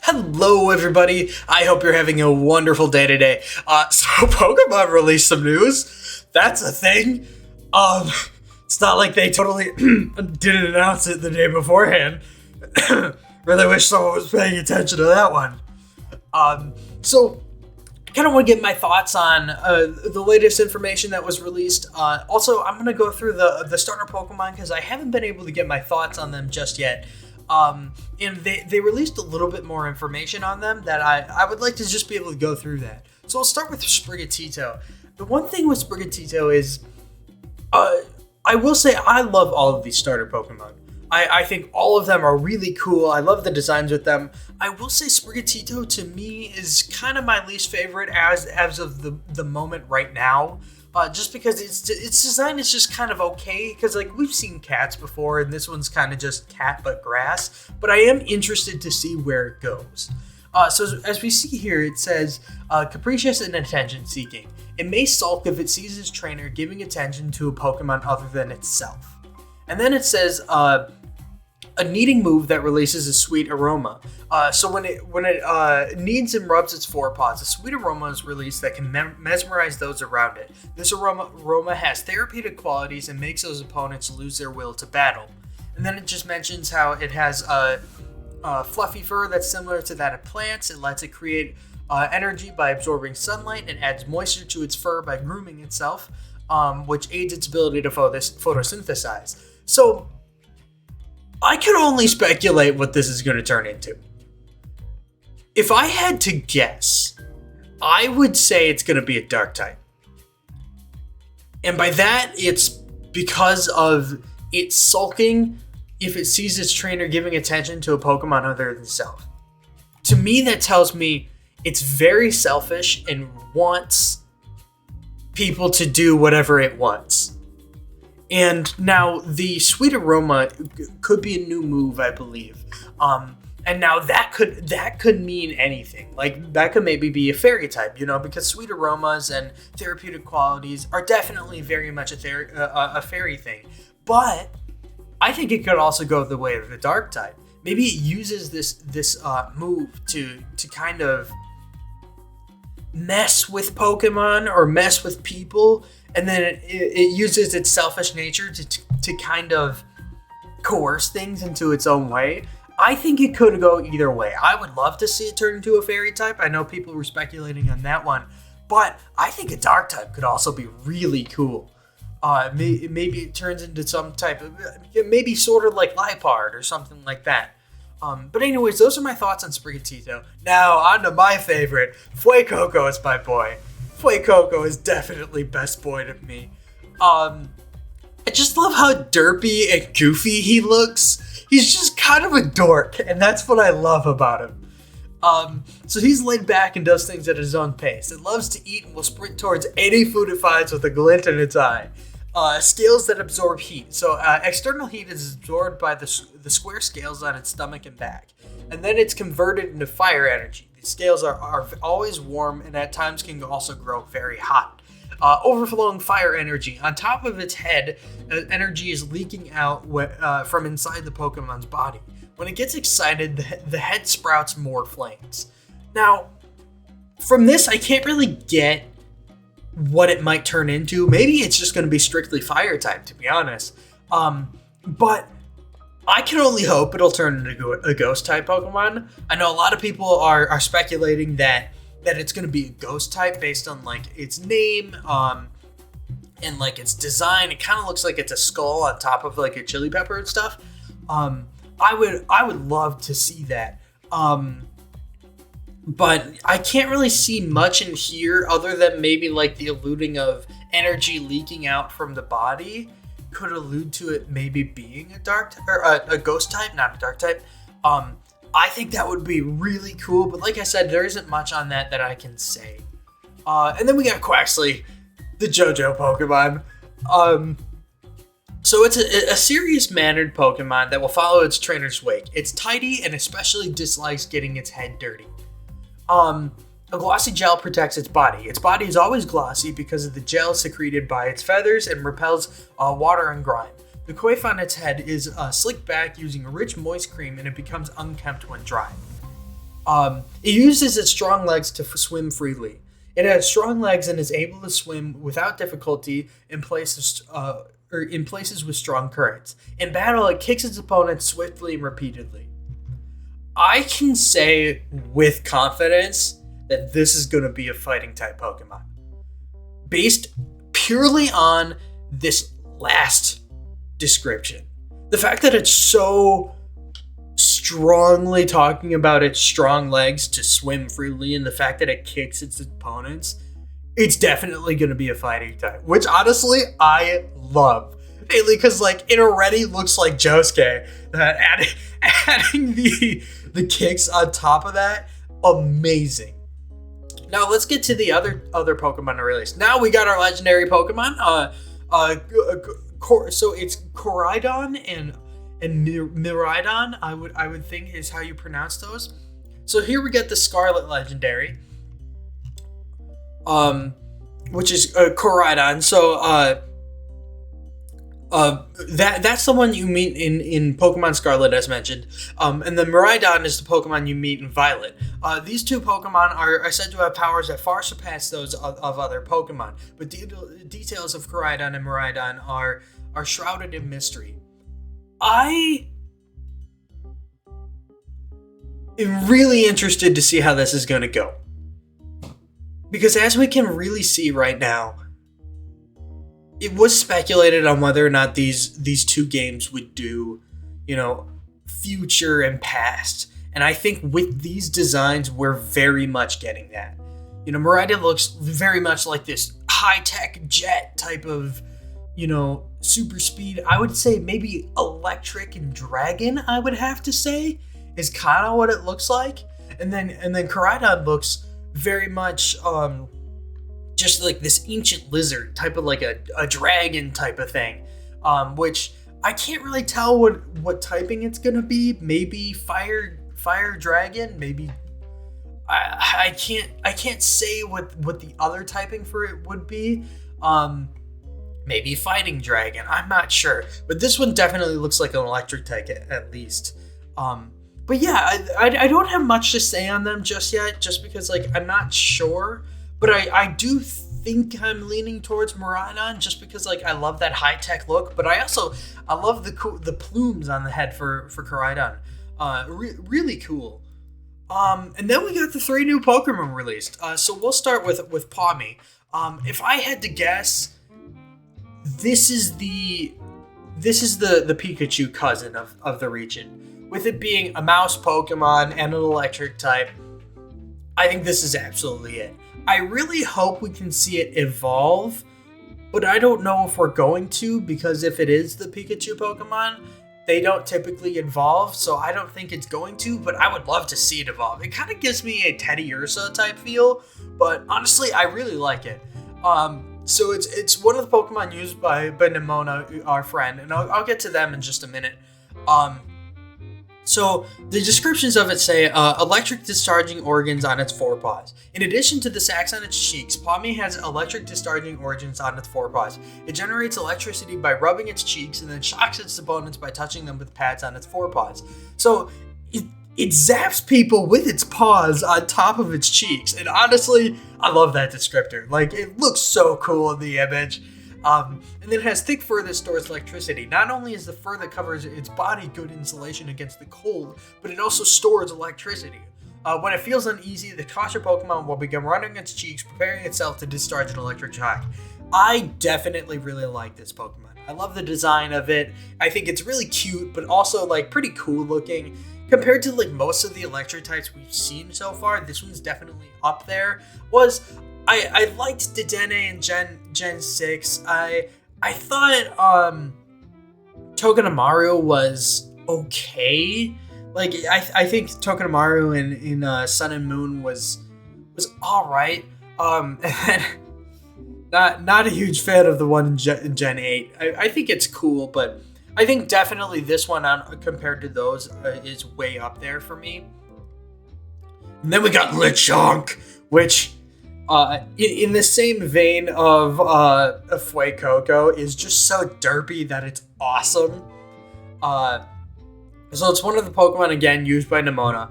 Hello, everybody. I hope you're having a wonderful day today. So Pokemon released some news. That's a thing. It's not like they totally didn't announce it the day beforehand. Really wish someone was paying attention to that one. So I kind of want to get my thoughts on the latest information that was released. Also, I'm going to go through the starter Pokemon because I haven't been able to get my thoughts on them just yet. And they released a little bit more information on them that I would like to just be able to go through that. So I'll start with Sprigitito. The one thing with Sprigitito is, I will say I love all of these starter Pokemon. I think all of them are really cool. I love the designs with them. I will say Sprigitito to me is kind of my least favorite as of the moment right now. Just because its design is just kind of okay, because like we've seen cats before, and this one's kind of just cat but grass. But I am interested to see where it goes. So as we see here, it says capricious and attention-seeking. It may sulk if it sees its trainer giving attention to a Pokemon other than itself. And then it says a kneading move that releases a sweet aroma. So when it kneads and rubs its forepaws, a sweet aroma is released that can mesmerize those around it. This aroma has therapeutic qualities and makes those opponents lose their will to battle. And then it just mentions how it has fluffy fur that's similar to that of plants. It lets it create energy by absorbing sunlight and adds moisture to its fur by grooming itself, which aids its ability to photosynthesize. So I can only speculate what this is going to turn into. If I had to guess, I would say it's going to be a dark type. And by that, it's because of it sulking if it sees its trainer giving attention to a Pokemon other than itself. To me, that tells me it's very selfish and wants people to do whatever it wants. And now the sweet aroma could be a new move, I believe. And now that could mean anything. Like that could maybe be a fairy type, because sweet aromas and therapeutic qualities are definitely very much a fairy thing. But I think it could also go the way of the dark type. Maybe it uses this move to kind of mess with Pokemon or mess with people, and then it uses its selfish nature to kind of coerce things into its own way. I think it could go either way. I would love to see it turn into a fairy type. I know people were speculating on that one, but I think a dark type could also be really cool. Maybe it turns into some type of, maybe sort of like Liepard or something like that. But anyways, those are my thoughts on Sprigitito. Now, on to my favorite. Fuecoco is my boy. Fuecoco is definitely best boy to me. I just love how derpy and goofy he looks. He's just kind of a dork, and that's what I love about him. So he's laid back and does things at his own pace. It loves to eat and will sprint towards any food it finds with a glint in its eye. Scales that absorb heat. So external heat is absorbed by the square scales on its stomach and back. And then it's converted into fire energy. The scales are always warm and at times can also grow very hot. Overflowing fire energy. On top of its head, energy is leaking out from inside the Pokemon's body. When it gets excited, the head sprouts more flames. Now, from this, I can't really get what it might turn into. Maybe it's just going to be strictly fire type, to be honest. But I can only hope it'll turn into a ghost type Pokemon. I know a lot of people are speculating that it's going to be a ghost type based on like its name and like its design. It kind of looks like it's a skull on top of like a chili pepper and stuff. I would love to see that. But I can't really see much in here other than maybe like the alluding of energy leaking out from the body could allude to it maybe being a ghost type, not a dark type. I think that would be really cool, but like I said, there isn't much on that I can say. And then we got Quaxly, the JoJo Pokemon. So it's a serious-mannered Pokemon that will follow its trainer's wake. It's tidy and especially dislikes getting its head dirty. A glossy gel protects its body. Its body is always glossy because of the gel secreted by its feathers and repels water and grime. The coif on its head is slicked back using a rich, moist cream, and it becomes unkempt when dry. It uses its strong legs to swim freely. It has strong legs and is able to swim without difficulty in places with strong currents. In battle, it kicks its opponents swiftly and repeatedly. I can say with confidence that this is going to be a fighting type Pokemon. Based purely on this last description. The fact that it's so strongly talking about its strong legs to swim freely and the fact that it kicks its opponents, it's definitely going to be a fighting type, which honestly I love. Mainly because like it already looks like Josuke. Adding the kicks on top of that, amazing. Now let's get to the other Pokemon released. Now we got our legendary Pokemon. So it's Koraidon and Miraidon, I would think is how you pronounce those. So here we get the Scarlet Legendary, which is Koraidon. So that's the one you meet in Pokemon Scarlet, as mentioned. And the Miraidon is the Pokemon you meet in Violet. These two Pokemon are said to have powers that far surpass those of other Pokemon, but details of Koraidon and Miraidon are shrouded in mystery. I am really interested to see how this is going to go. Because as we can really see right now, it was speculated on whether or not these two games would do, future and past. And I think with these designs, we're very much getting that. Miraidon looks very much like this high-tech jet type of, super speed. I would say maybe electric and dragon, I would have to say, is kind of what it looks like. And then Koraidon looks very much just like this ancient lizard type of like a dragon type of thing, which I can't really tell what typing it's gonna be. Maybe fire dragon, maybe I can't say what the other typing for it would be. Maybe fighting dragon, I'm not sure, but this one definitely looks like an electric type at least. But yeah, I don't have much to say on them just yet, just because like I'm not sure. But I do think I'm leaning towards Miraidon just because like I love that high tech look. But I love the plumes on the head for Koraidon. Really cool. And then we got the 3 new Pokemon released. So we'll start with Pommy. If I had to guess, this is the Pikachu cousin of the region. With it being a mouse Pokemon and an electric type, I think this is absolutely it. I really hope we can see it evolve, but I don't know if we're going to, because if it is the Pikachu Pokemon, they don't typically evolve, so I don't think it's going to, but I would love to see it evolve. It kind of gives me a Teddy Ursa type feel, but honestly, I really like it. So it's one of the Pokemon used by Nemona, our friend, and I'll get to them in just a minute. So the descriptions of it say electric discharging organs on its forepaws. In addition to the sacs on its cheeks, Pommy has electric discharging organs on its forepaws. It generates electricity by rubbing its cheeks and then shocks its opponents by touching them with pads on its forepaws. So it zaps people with its paws on top of its cheeks. And honestly, I love that descriptor. Like, it looks so cool in the image. And then it has thick fur that stores electricity. Not only is the fur that covers its body good insulation against the cold, but it also stores electricity. When it feels uneasy, the cautious Pokemon will begin running its cheeks, preparing itself to discharge an electric shock. I definitely really like this Pokemon. I love the design of it. I think it's really cute, but also like pretty cool looking. Compared to like most of the electric types we've seen so far, this one's definitely up there. I liked Dedenne in Gen 6. I thought Togedemaru was okay. Like I think Togedemaru in Sun and Moon was alright. And not a huge fan of the one in Gen 8. I think it's cool, but I think definitely this one compared to those is way up there for me. And then we got Richonk, which in the same vein of Fuecoco is just so derpy that it's awesome. So it's one of the Pokemon again used by Nemona.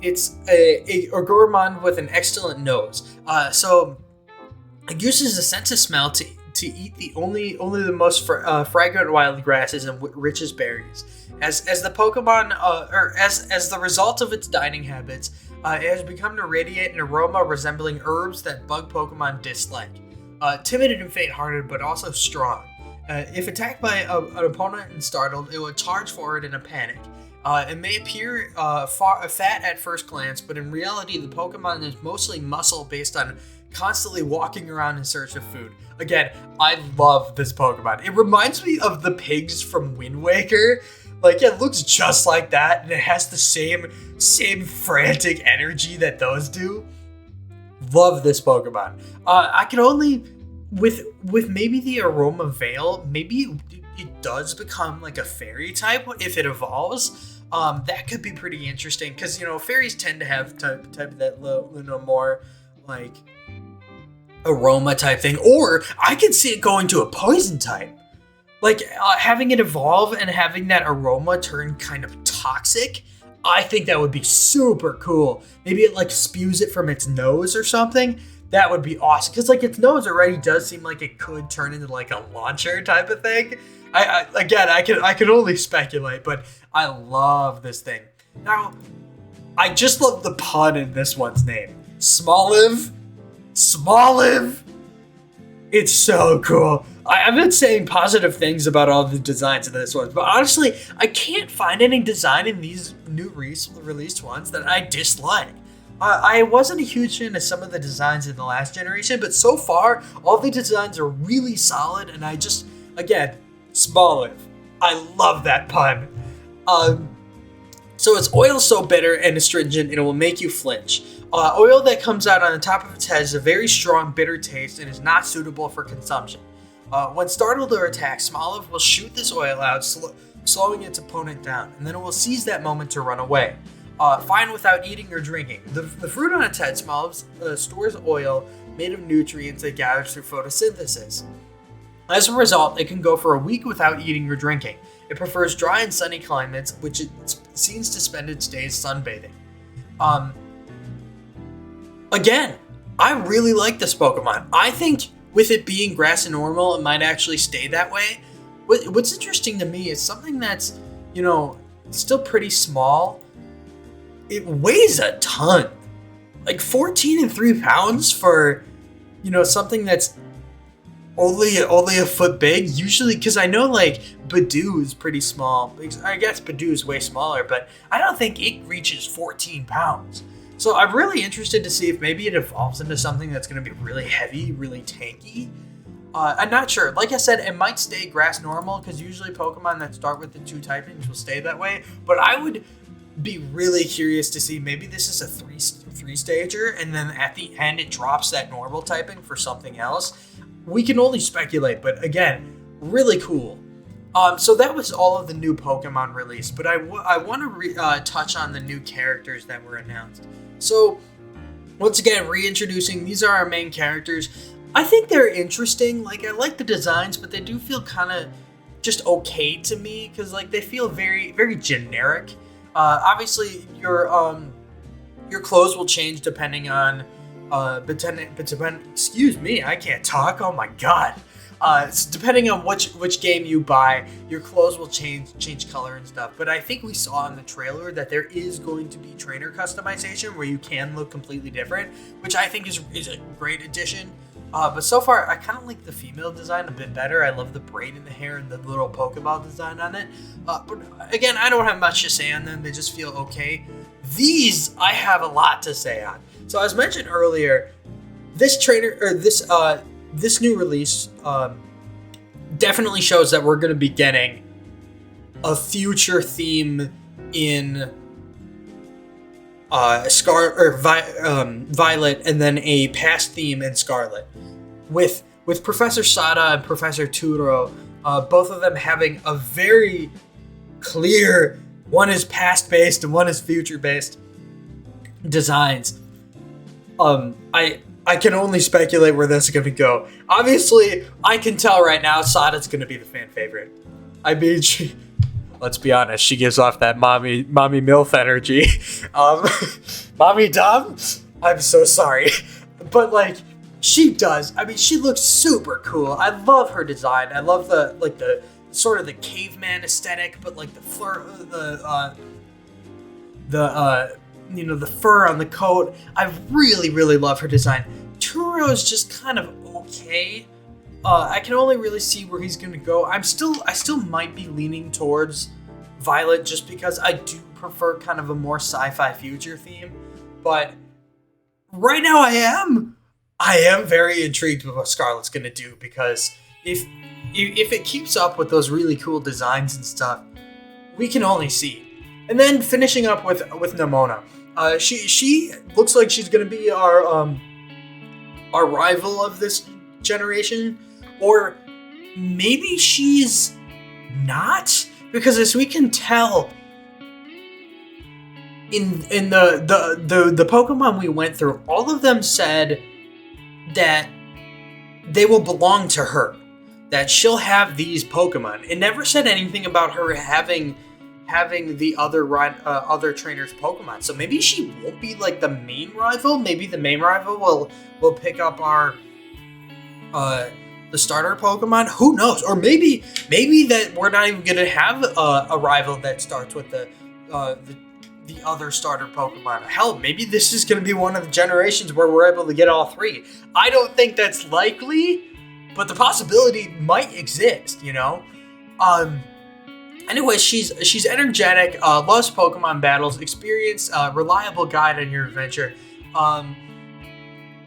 It's a gourmand with an excellent nose. So it uses a sense of smell to eat the only the most fragrant wild grasses and richest berries. As the Pokemon, or as the result of its dining habits, it has become to radiate an aroma resembling herbs that bug Pokemon dislike. Timid and faint-hearted, but also strong. If attacked by an opponent and startled, it will charge forward in a panic. It may appear fat at first glance, but in reality, the Pokemon is mostly muscle based on constantly walking around in search of food. Again, I love this Pokemon. It reminds me of the pigs from Wind Waker. Like, it looks just like that, and it has the same frantic energy that those do. Love this Pokemon. I can only, with maybe the Aroma Veil, maybe it does become like a fairy type if it evolves. That could be pretty interesting, because, you know, fairies tend to have type that little more, like, aroma type thing. Or I could see it going to a poison type. Like, having it evolve and having that aroma turn kind of toxic, I think that would be super cool. Maybe it, like, spews it from its nose or something. That would be awesome. Because, like, its nose already does seem like it could turn into, like, a launcher type of thing. I can only speculate, but I love this thing. Now, I just love the pun in this one's name. Smalliv. It's so cool. I've been saying positive things about all the designs of this one, but honestly, I can't find any design in these new released ones that I dislike. I wasn't a huge fan of some of the designs in the last generation, but so far, all the designs are really solid, and again, Smalliv. I love that pun. So its oil is so bitter and astringent, it will make you flinch. Oil that comes out on the top of its head has a very strong, bitter taste and is not suitable for consumption. When startled or attacked, Smalliv will shoot this oil out, slowing its opponent down, and then it will seize that moment to run away. Fine without eating or drinking. The fruit on its head, Smalliv, stores oil made of nutrients it gathers through photosynthesis. As a result, it can go for a week without eating or drinking. It prefers dry and sunny climates, which it seems to spend its days sunbathing. Again, I really like this Pokemon. I think with it being grass and normal, it might actually stay that way. What's interesting to me is something that's, you know, still pretty small. It weighs a ton. Like 14 and 3 pounds for, you know, something that's only a foot big. Usually, because I know, like, Badoo is pretty small. I guess Badoo is way smaller, but I don't think it reaches 14 pounds. So I'm really interested to see if maybe it evolves into something that's going to be really heavy, really tanky. I'm not sure. Like I said, it might stay grass normal, because usually Pokemon that start with the 2 typings will stay that way. But I would be really curious to see, maybe this is a three stager, and then at the end it drops that normal typing for something else. We can only speculate, but again, really cool. So that was all of the new Pokemon released, but I want to touch on the new characters that were announced. So, once again, reintroducing, these are our main characters. I think they're interesting. Like, I like the designs, but they do feel kind of just okay to me, because, like, they feel very, very generic. Obviously, your clothes will change depending on, excuse me, I can't talk, oh my god. So depending on which game you buy, your clothes will change color and stuff. But I think we saw in the trailer that there is going to be trainer customization where you can look completely different, which I think is a great addition. But so far, I kind of like the female design a bit better. I love the braid in the hair and the little Pokeball design on it. But again, I don't have much to say on them. They just feel okay. These, I have a lot to say on. So as mentioned earlier, this new release definitely shows that we're going to be getting a future theme in Violet, and then a past theme in Scarlet. With Professor Sada and Professor Turo, both of them having a very clear, one is past based and one is future based designs. I can only speculate where this is going to go. Obviously, I can tell right now Sada's going to be the fan favorite. I mean, let's be honest, she gives off that mommy MILF energy. Mommy dumb? I'm so sorry. But like, she does. I mean, she looks super cool. I love her design. I love the sort of the caveman aesthetic, but like the fur, the fur on the coat. I really, really love her design. Turo is just kind of okay. I can only really see where he's gonna go. I still might be leaning towards Violet just because I do prefer kind of a more sci-fi future theme. But right now I am very intrigued with what Scarlet's gonna do, because if it keeps up with those really cool designs and stuff, we can only see. And then finishing up with Nemona. She looks like she's gonna be our rival of this generation, or maybe she's not, because as we can tell in the Pokemon we went through, all of them said that they will belong to her, that she'll have these Pokemon. It never said anything about her having the other trainers' Pokemon. So maybe she won't be like the main rival. Maybe the main rival will pick up our the starter Pokemon. Who knows? Or maybe that we're not even gonna have a rival that starts with the other starter Pokemon. Hell, maybe this is gonna be one of the generations where we're able to get all three. I don't think that's likely, but the possibility might exist, you know? Anyway, she's energetic, loves Pokemon battles, experienced, reliable guide on your adventure.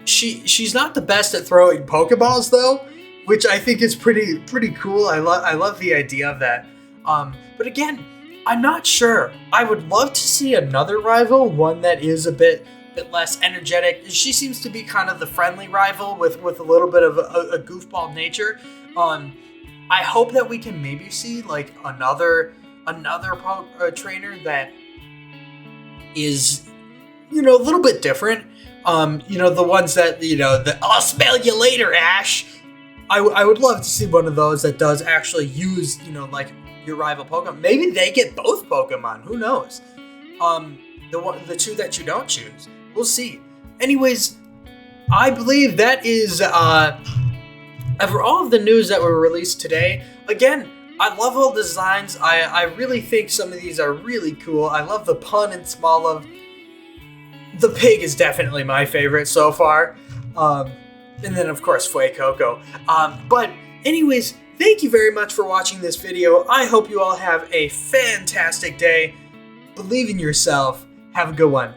She's not the best at throwing Pokeballs though, which I think is pretty cool. I love the idea of that. But again, I'm not sure. I would love to see another rival, one that is a bit less energetic. She seems to be kind of the friendly rival with a little bit of a goofball nature. I hope that we can maybe see like another trainer that is, a little bit different. The ones that, I'll smell you later, Ash. I would love to see one of those that does actually use, like your rival Pokemon. Maybe they get both Pokemon. Who knows? The two that you don't choose. We'll see. Anyways, I believe that is for all of the news that were released today. Again, I love all the designs. I really think some of these are really cool. I love the pun in smalliv. The pig is definitely my favorite so far. And then, of course, Coco. But anyways, thank you very much for watching this video. I hope you all have a fantastic day. Believe in yourself. Have a good one.